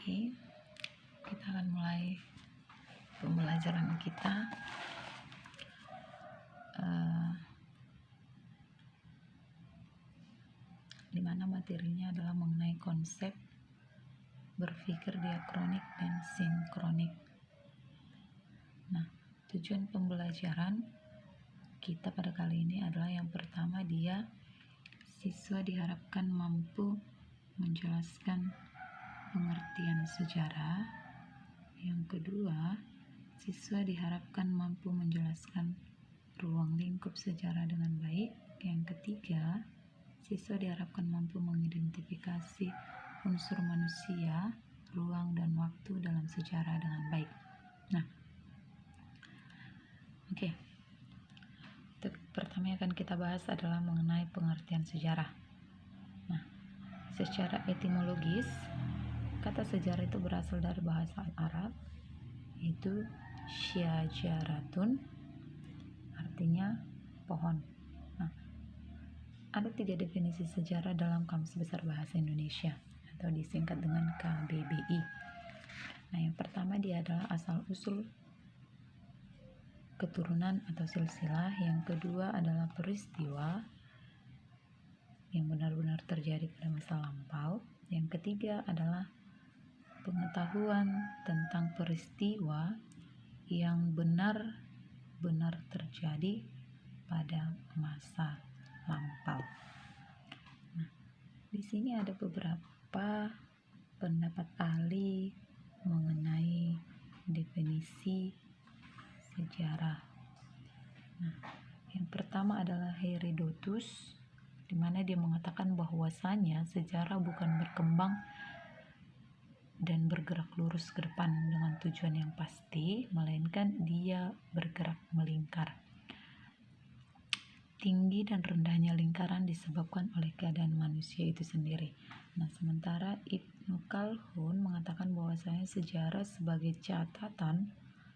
Bismillahirrahmanirrahim. Kita akan mulai pembelajaran kita. Di mana materinya adalah mengenai konsep berpikir diakronik dan sinkronik. Nah, tujuan pembelajaran kita pada kali ini adalah yang pertama, siswa diharapkan mampu menjelaskan pengertian sejarah. Yang kedua, siswa diharapkan mampu menjelaskan ruang lingkup sejarah dengan baik. Yang ketiga, siswa diharapkan mampu mengidentifikasi unsur manusia, ruang, dan waktu dalam sejarah dengan baik. Nah, oke. Pertama yang akan kita bahas adalah mengenai pengertian sejarah. Nah, secara etimologis, kata sejarah itu berasal dari bahasa Arab, yaitu syajaratun, artinya pohon. Nah, ada 3 definisi sejarah dalam Kamus Besar Bahasa Indonesia atau disingkat dengan KBBI. Nah, yang pertama dia adalah asal-usul keturunan atau silsilah. Yang kedua adalah peristiwa yang benar-benar terjadi pada masa lampau. Yang ketiga adalah pengetahuan tentang peristiwa yang benar-benar terjadi pada masa lampau. Nah, di sini ada beberapa pendapat ahli mengenai definisi sejarah. Nah, yang pertama adalah Herodotus, di mana dia mengatakan bahwasanya sejarah bukan berkembang dan bergerak lurus ke depan dengan tujuan yang pasti, melainkan dia bergerak melingkar. Tinggi dan rendahnya lingkaran disebabkan oleh keadaan manusia itu sendiri. Nah, sementara Ibnu Khaldun mengatakan bahwasanya sejarah sebagai catatan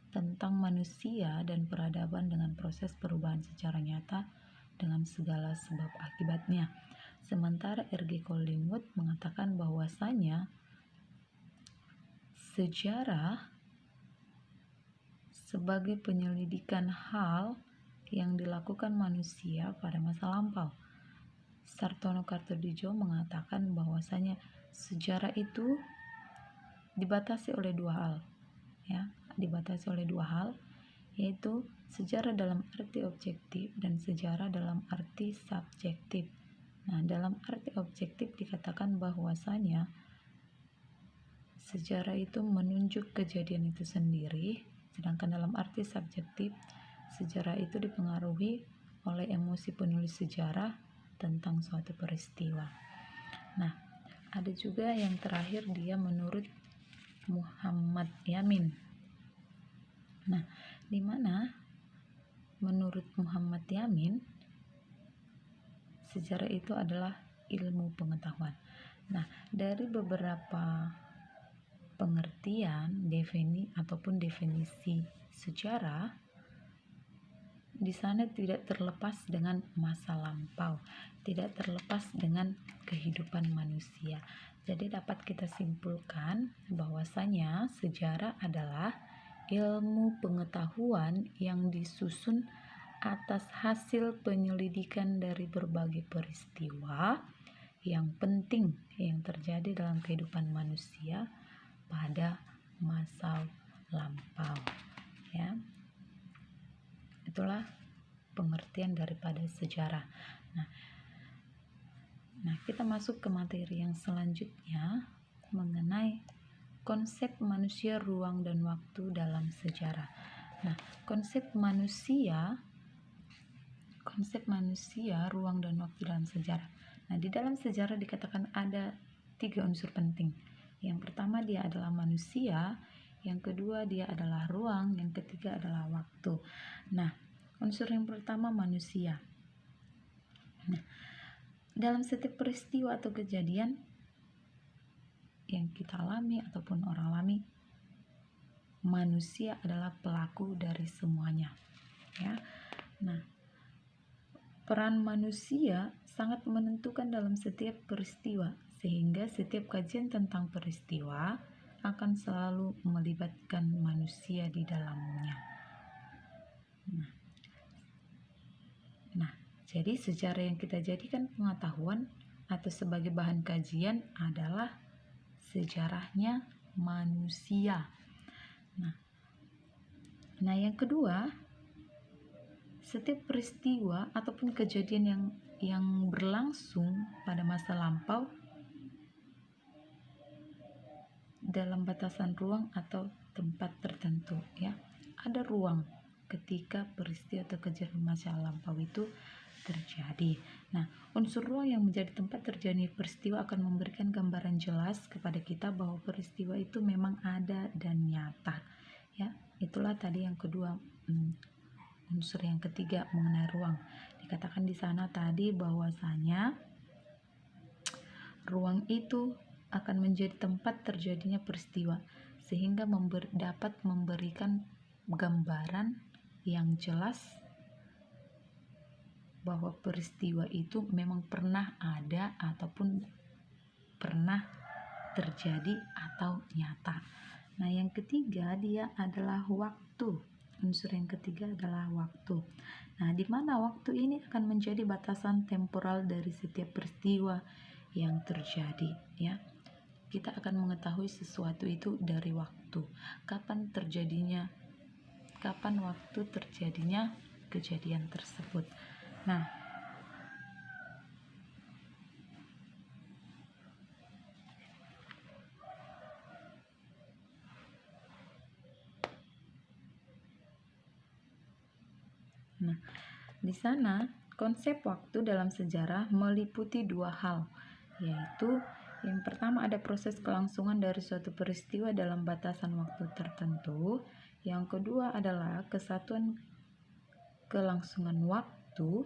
tentang manusia dan peradaban dengan proses perubahan secara nyata dengan segala sebab akibatnya. Sementara R.G. Collingwood mengatakan bahwasanya sejarah sebagai penyelidikan hal yang dilakukan manusia pada masa lampau. Sartono Kartodinjo mengatakan bahwasanya sejarah itu dibatasi oleh dua hal, yaitu sejarah dalam arti objektif dan sejarah dalam arti subjektif. Nah, dalam arti objektif dikatakan bahwasanya sejarah itu menunjuk kejadian itu sendiri, sedangkan dalam arti subjektif, sejarah itu dipengaruhi oleh emosi penulis sejarah tentang suatu peristiwa. Nah, ada juga yang terakhir, dia menurut Muhammad Yamin. Nah, di mana menurut Muhammad Yamin sejarah itu adalah ilmu pengetahuan. Nah, dari beberapa pengertian, definisi sejarah, di sana tidak terlepas dengan masa lampau, tidak terlepas dengan kehidupan manusia. Jadi dapat kita simpulkan bahwasanya sejarah adalah ilmu pengetahuan yang disusun atas hasil penyelidikan dari berbagai peristiwa yang penting yang terjadi dalam kehidupan manusia pada masa lampau. Ya. Itulah pengertian daripada sejarah. Nah, kita masuk ke materi yang selanjutnya mengenai konsep manusia, ruang, dan waktu dalam sejarah. Nah, konsep manusia, ruang, dan waktu dalam sejarah. Nah, di dalam sejarah dikatakan ada 3 unsur penting. Yang pertama dia adalah manusia, yang kedua dia adalah ruang, yang ketiga adalah waktu. Nah, unsur yang pertama manusia. Nah, dalam setiap peristiwa atau kejadian yang kita alami ataupun orang alami, manusia adalah pelaku dari semuanya. Ya. Nah, peran manusia sangat menentukan dalam setiap peristiwa, sehingga setiap kajian tentang peristiwa akan selalu melibatkan manusia di dalamnya. Nah, jadi sejarah yang kita jadikan pengetahuan atau sebagai bahan kajian adalah sejarahnya manusia. Nah, yang kedua, setiap peristiwa ataupun kejadian yang berlangsung pada masa lampau dalam batasan ruang atau tempat tertentu, ya. Ada ruang ketika peristiwa atau kejadian masa lampau itu terjadi. Nah, unsur ruang yang menjadi tempat terjadi peristiwa akan memberikan gambaran jelas kepada kita bahwa peristiwa itu memang ada dan nyata. Ya, itulah tadi yang kedua, unsur yang ketiga mengenai ruang. Dikatakan di sana tadi bahwasanya ruang itu akan menjadi tempat terjadinya peristiwa sehingga dapat memberikan gambaran yang jelas bahwa peristiwa itu memang pernah ada ataupun pernah terjadi atau nyata. Nah, yang ketiga dia adalah waktu. Unsur yang ketiga adalah waktu. Nah, di mana waktu ini akan menjadi batasan temporal dari setiap peristiwa yang terjadi, ya. Kita akan mengetahui sesuatu itu dari waktu. Kapan waktu terjadinya kejadian tersebut. Nah, di sana konsep waktu dalam sejarah meliputi dua hal, yaitu yang pertama ada proses kelangsungan dari suatu peristiwa dalam batasan waktu tertentu. Yang kedua adalah kesatuan kelangsungan waktu,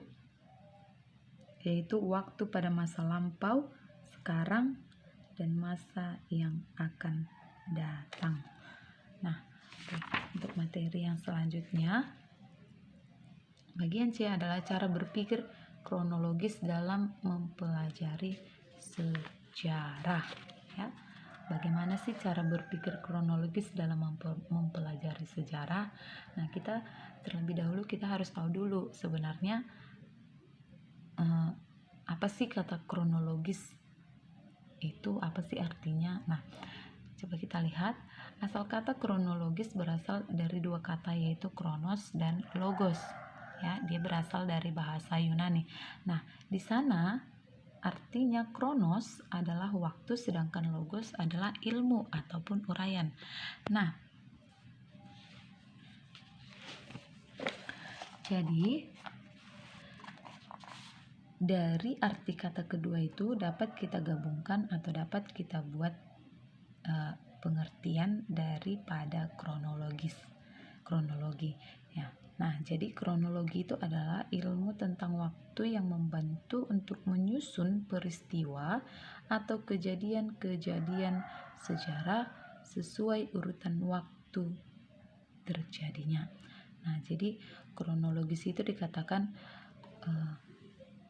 yaitu waktu pada masa lampau, sekarang, dan masa yang akan datang. Nah, untuk materi yang selanjutnya, bagian C adalah cara berpikir kronologis dalam mempelajari sejarah, ya. Bagaimana sih cara berpikir kronologis dalam mempelajari sejarah? Nah, kita terlebih dahulu kita harus tahu dulu sebenarnya apa sih kata kronologis itu, apa sih artinya. Nah, coba kita lihat, asal kata kronologis berasal dari dua kata, yaitu kronos dan logos. Ya, dia berasal dari bahasa Yunani. Nah, di sana artinya kronos adalah waktu, sedangkan logos adalah ilmu ataupun uraian. Nah, jadi dari arti kata kedua itu dapat kita gabungkan atau dapat kita buat pengertian daripada kronologi, ya. Nah, jadi kronologi itu adalah ilmu tentang waktu yang membantu untuk menyusun peristiwa atau kejadian-kejadian sejarah sesuai urutan waktu terjadinya. Nah, jadi kronologis itu dikatakan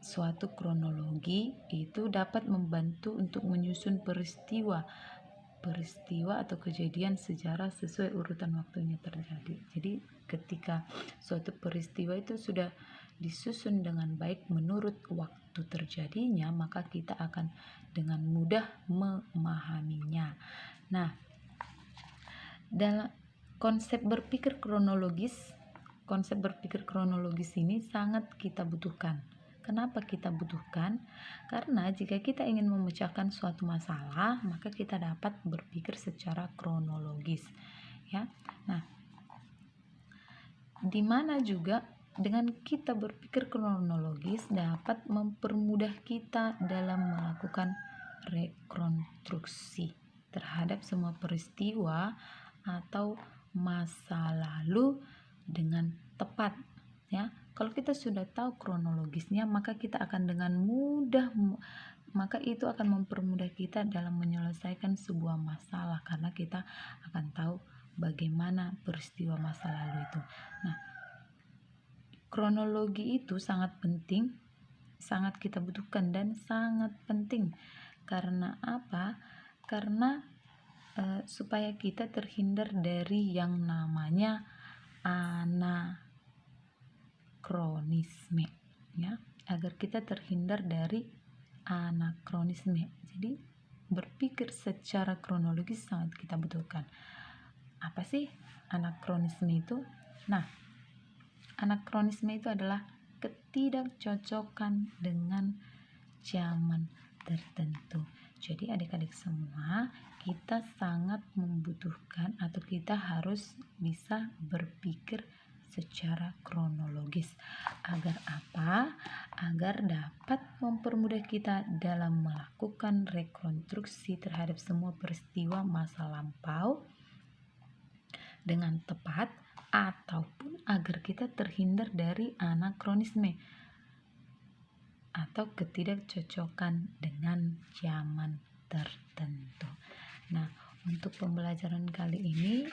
suatu kronologi itu dapat membantu untuk menyusun peristiwa atau kejadian sejarah sesuai urutan waktunya terjadi. Jadi ketika suatu peristiwa itu sudah disusun dengan baik menurut waktu terjadinya, maka kita akan dengan mudah memahaminya. Nah, dalam konsep berpikir kronologis ini sangat kita butuhkan. Kenapa kita butuhkan? Karena jika kita ingin memecahkan suatu masalah, maka kita dapat berpikir secara kronologis, ya. Nah, di mana juga dengan kita berpikir kronologis dapat mempermudah kita dalam melakukan rekonstruksi terhadap semua peristiwa atau masa lalu dengan tepat, ya. Kalau kita sudah tahu kronologisnya, maka kita akan dengan mudah, maka itu akan mempermudah kita dalam menyelesaikan sebuah masalah karena kita akan tahu bagaimana peristiwa masa lalu itu. Nah, kronologi itu sangat penting, sangat kita butuhkan dan sangat penting. Karena apa? Karena supaya kita terhindar dari yang namanya anakronisme, ya, agar kita terhindar dari anakronisme. Jadi berpikir secara kronologis sangat kita butuhkan. Apa sih anakronisme itu? Nah, anakronisme itu adalah ketidakcocokan dengan zaman tertentu. Jadi adik-adik semua, kita sangat membutuhkan atau kita harus bisa berpikir secara kronologis. Agar apa? Agar dapat mempermudah kita dalam melakukan rekonstruksi terhadap semua peristiwa masa lampau dengan tepat, ataupun agar kita terhindar dari anakronisme atau ketidakcocokan dengan zaman tertentu. Nah, untuk pembelajaran kali ini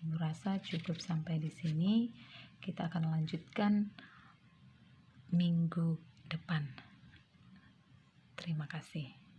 Ibu rasa cukup sampai di sini. Kita akan lanjutkan minggu depan. Terima kasih.